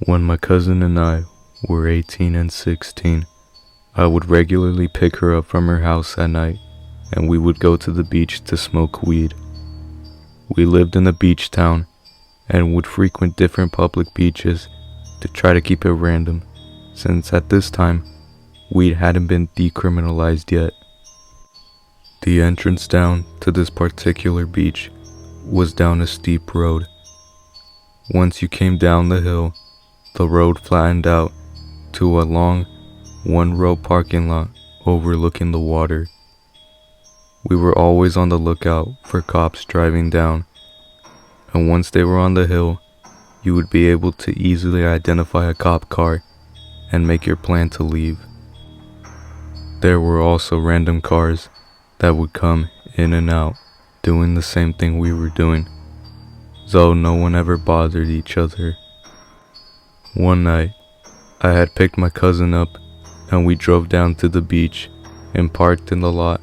When my cousin and I were 18 and 16, I would regularly pick her up from her house at night, and we would go to the beach to smoke weed. We lived in a beach town and would frequent different public beaches to try to keep it random, since at this time, weed hadn't been decriminalized yet. The entrance down to this particular beach was down a steep road. Once you came down the hill, the road flattened out to a long, one-row parking lot overlooking the water. We were always on the lookout for cops driving down, and once they were on the hill, you would be able to easily identify a cop car and make your plan to leave. There were also random cars that would come in and out doing the same thing we were doing, though no one ever bothered each other. One night, I had picked my cousin up and we drove down to the beach and parked in the lot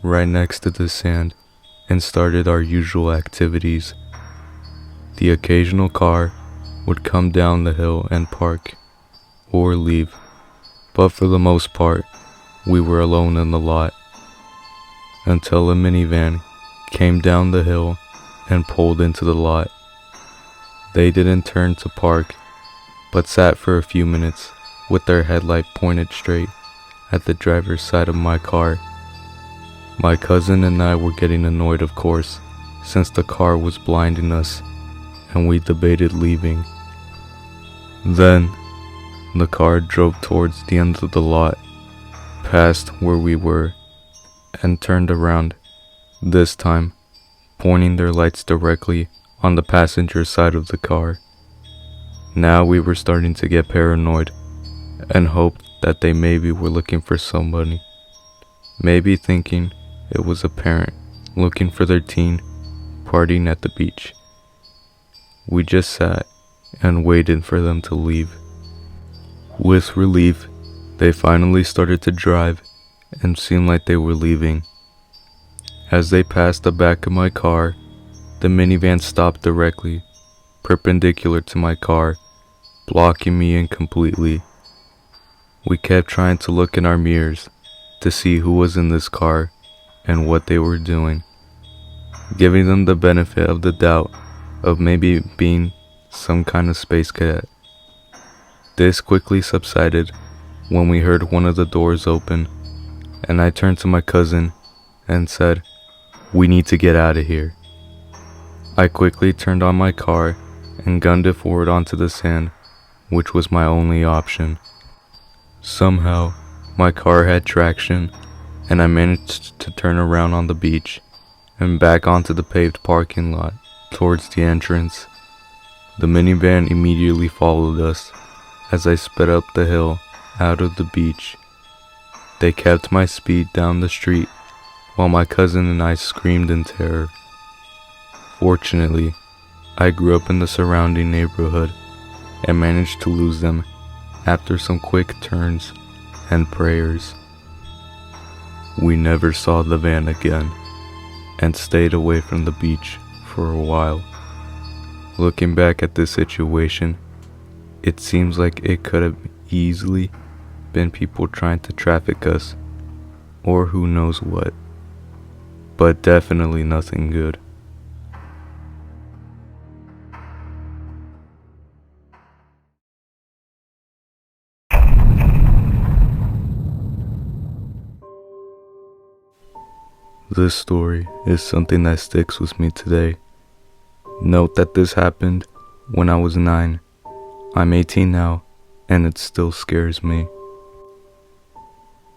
right next to the sand and started our usual activities. The occasional car would come down the hill and park or leave, but for the most part, we were alone in the lot until a minivan came down the hill and pulled into the lot. They didn't turn to park, but sat for a few minutes with their headlight pointed straight at the driver's side of my car. My cousin and I were getting annoyed, of course, since the car was blinding us, and we debated leaving. Then, the car drove towards the end of the lot, past where we were, and turned around, this time pointing their lights directly on the passenger side of the car. Now we were starting to get paranoid and hoped that they maybe were looking for somebody, maybe thinking it was a parent looking for their teen partying at the beach. We just sat and waited for them to leave. With relief, they finally started to drive and seemed like they were leaving. As they passed the back of my car, the minivan stopped directly, perpendicular to my car, blocking me in completely. We kept trying to look in our mirrors to see who was in this car and what they were doing, giving them the benefit of the doubt of maybe being some kind of space cadet. This quickly subsided when we heard one of the doors open, and I turned to my cousin and said, "We need to get out of here." I quickly turned on my car and gunned it forward onto the sand, which was my only option. Somehow, my car had traction, and I managed to turn around on the beach and back onto the paved parking lot towards the entrance. The minivan immediately followed us as I sped up the hill out of the beach. They kept my speed down the street while my cousin and I screamed in terror. Fortunately, I grew up in the surrounding neighborhood and managed to lose them after some quick turns and prayers. We never saw the van again and stayed away from the beach for a while. Looking back at this situation, it seems like it could have easily been people trying to traffic us, or who knows what, but definitely nothing good. This story is something that sticks with me today. Note that this happened when I was 9. I'm 18 now, and it still scares me.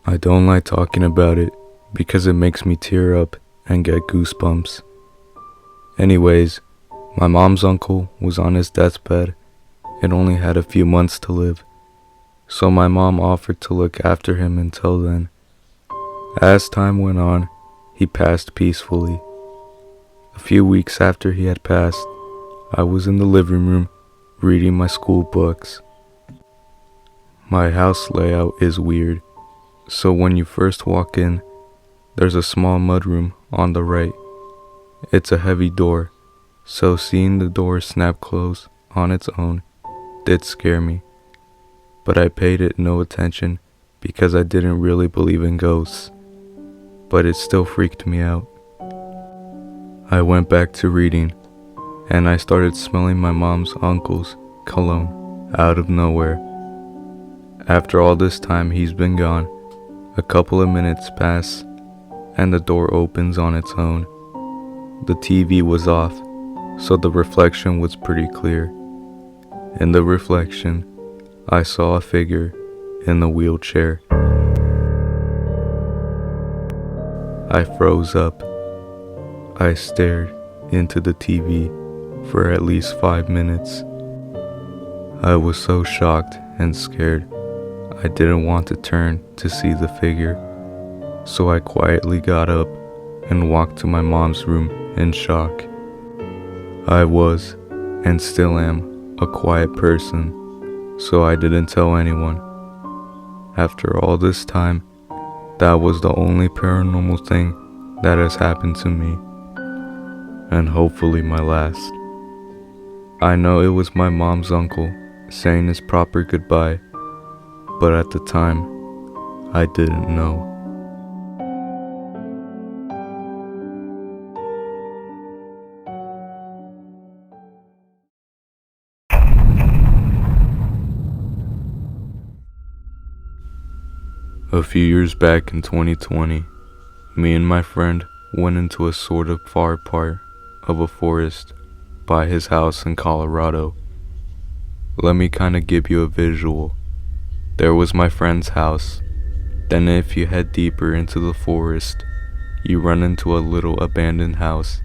I don't like talking about it because it makes me tear up and get goosebumps. Anyways, my mom's uncle was on his deathbed and only had a few months to live, so my mom offered to look after him until then. As time went on, he passed peacefully. A few weeks after he had passed, I was in the living room reading my school books. My house layout is weird, so when you first walk in, there's a small mudroom on the right. It's a heavy door, so seeing the door snap close on its own did scare me, but I paid it no attention because I didn't really believe in ghosts, but it still freaked me out. I went back to reading, and I started smelling my mom's uncle's cologne out of nowhere. After all this time he's been gone, a couple of minutes pass, and the door opens on its own. The TV was off, so the reflection was pretty clear. In the reflection, I saw a figure in the wheelchair. I froze up. I stared into the TV for at least 5 minutes. I was so shocked and scared, I didn't want to turn to see the figure, so I quietly got up and walked to my mom's room in shock. I was, and still am, a quiet person, so I didn't tell anyone. After all this time, that was the only paranormal thing that has happened to me, and hopefully my last. I know it was my mom's uncle saying his proper goodbye, but at the time, I didn't know. A few years back in 2020, me and my friend went into a sort of far part of a forest by his house in Colorado. Let me kinda give you a visual. There was my friend's house. Then if you head deeper into the forest, you run into a little abandoned house.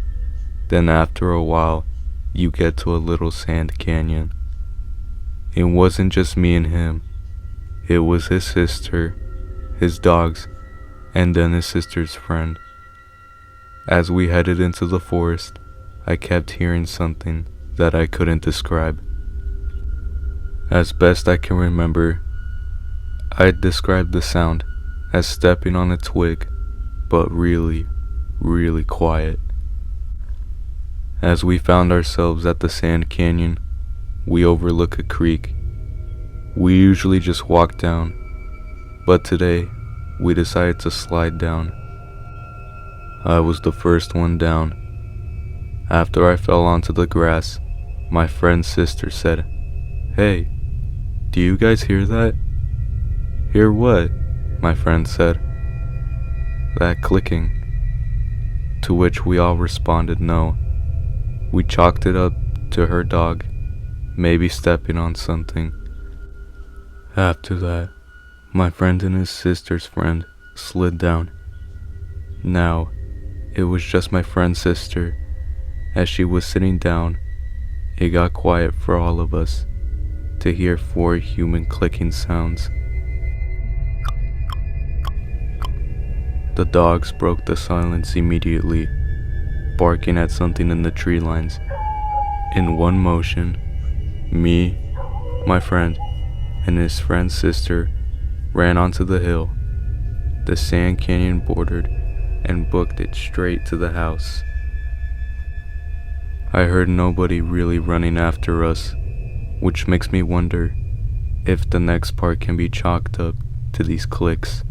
Then after a while, you get to a little sand canyon. It wasn't just me and him. It was his sister, his dogs, and then his sister's friend. As we headed into the forest, I kept hearing something that I couldn't describe. As best I can remember, I'd describe the sound as stepping on a twig, but really, really quiet. As we found ourselves at the sand canyon, we overlook a creek. We usually just walk down, but today, we decided to slide down. I was the first one down. After I fell onto the grass, my friend's sister said, "Hey, do you guys hear that?" "Hear what?" my friend said. "That clicking." To which we all responded no. We chalked it up to her dog, maybe stepping on something. After that, my friend and his sister's friend slid down. Now, it was just my friend's sister. As she was sitting down, it got quiet for all of us to hear 4 human clicking sounds. The dogs broke the silence immediately, barking at something in the tree lines. In one motion, me, my friend, and his friend's sister ran onto the hill, the sand canyon bordered, and booked it straight to the house. I heard nobody really running after us, which makes me wonder if the next part can be chalked up to these clicks.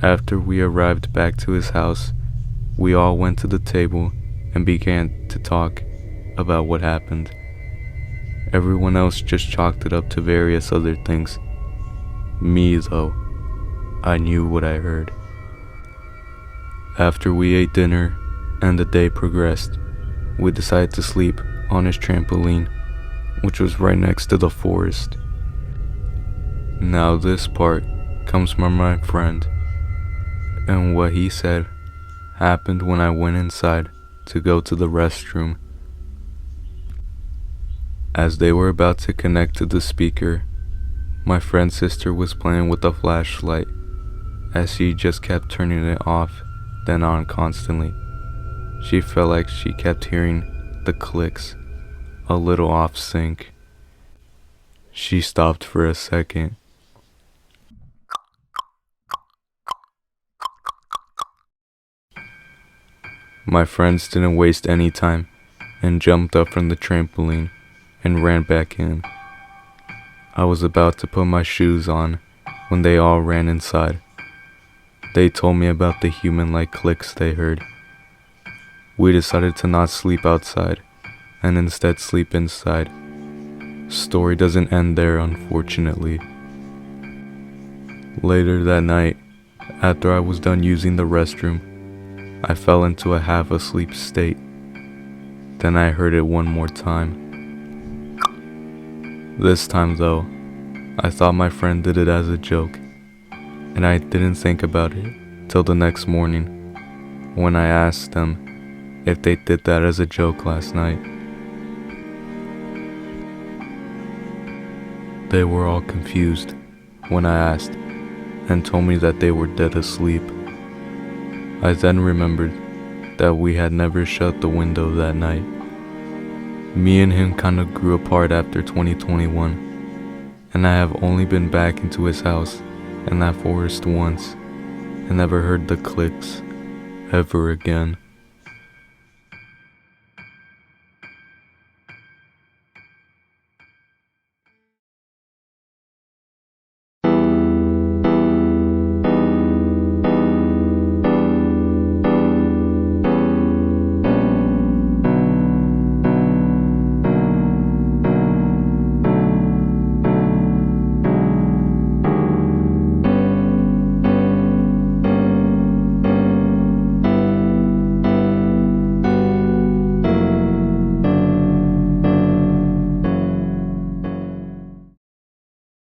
After we arrived back to his house, we all went to the table and began to talk about what happened. Everyone else just chalked it up to various other things. Me, though, I knew what I heard. After we ate dinner and the day progressed, we decided to sleep on his trampoline, which was right next to the forest. Now this part comes from my friend, and what he said happened when I went inside to go to the restroom. As they were about to connect to the speaker, my friend's sister was playing with the flashlight, as she just kept turning it off, then on constantly. She felt like she kept hearing the clicks, a little off sync. She stopped for a second. My friends didn't waste any time and jumped up from the trampoline and ran back in. I was about to put my shoes on when they all ran inside. They told me about the human-like clicks they heard. We decided to not sleep outside and instead sleep inside. Story doesn't end there, unfortunately. Later that night, after I was done using the restroom, I fell into a half-asleep state. Then I heard it one more time. This time though, I thought my friend did it as a joke, and I didn't think about it till the next morning when I asked them if they did that as a joke last night. They were all confused when I asked and told me that they were dead asleep. I then remembered that we had never shut the window that night. Me and him kinda grew apart after 2021, and I have only been back into his house in that forest once and never heard the clicks ever again.